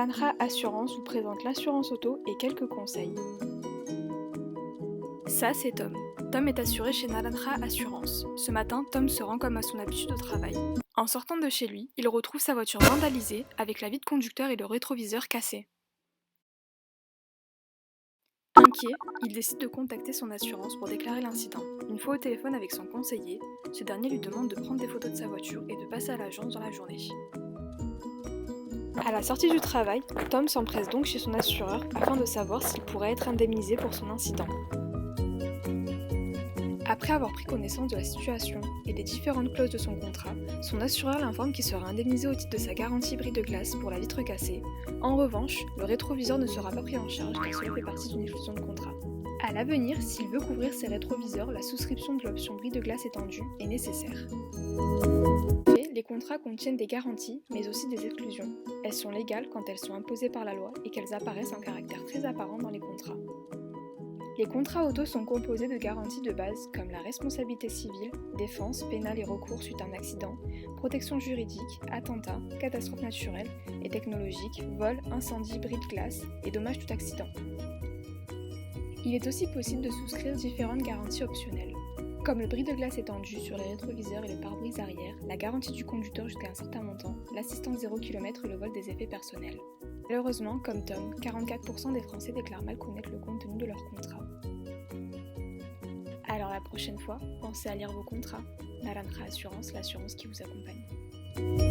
Naranja Assurance vous présente l'assurance auto et quelques conseils. Ça, c'est Tom. Tom est assuré chez Naranja Assurance. Ce matin, Tom se rend comme à son habitude au travail. En sortant de chez lui, il retrouve sa voiture vandalisée avec la vitre conducteur et le rétroviseur cassés. Inquiet, il décide de contacter son assurance pour déclarer l'incident. Une fois au téléphone avec son conseiller, ce dernier lui demande de prendre des photos de sa voiture et de passer à l'agence dans la journée. À la sortie du travail, Tom s'empresse donc chez son assureur afin de savoir s'il pourrait être indemnisé pour son incident. Après avoir pris connaissance de la situation et des différentes clauses de son contrat, son assureur l'informe qu'il sera indemnisé au titre de sa garantie bris de glace pour la vitre cassée. En revanche, le rétroviseur ne sera pas pris en charge car cela fait partie d'une exclusion de contrat. À l'avenir, s'il veut couvrir ses rétroviseurs, la souscription de l'option bris de glace étendue est nécessaire. Les contrats contiennent des garanties, mais aussi des exclusions. Elles sont légales quand elles sont imposées par la loi et qu'elles apparaissent en caractère très apparent dans les contrats. Les contrats auto sont composés de garanties de base comme la responsabilité civile, défense, pénale et recours suite à un accident, protection juridique, attentat, catastrophe naturelle et technologique, vol, incendie, bris de glace et dommage tout accident. Il est aussi possible de souscrire différentes garanties optionnelles, comme le bris de glace étendu sur les rétroviseurs et le pare-brise arrière, la garantie du conducteur jusqu'à un certain montant, l'assistance 0 km et le vol des effets personnels. Malheureusement, comme Tom, 44% des Français déclarent mal connaître le contenu de leur contrat. Alors la prochaine fois, pensez à lire vos contrats. Naranja Assurance, l'assurance qui vous accompagne.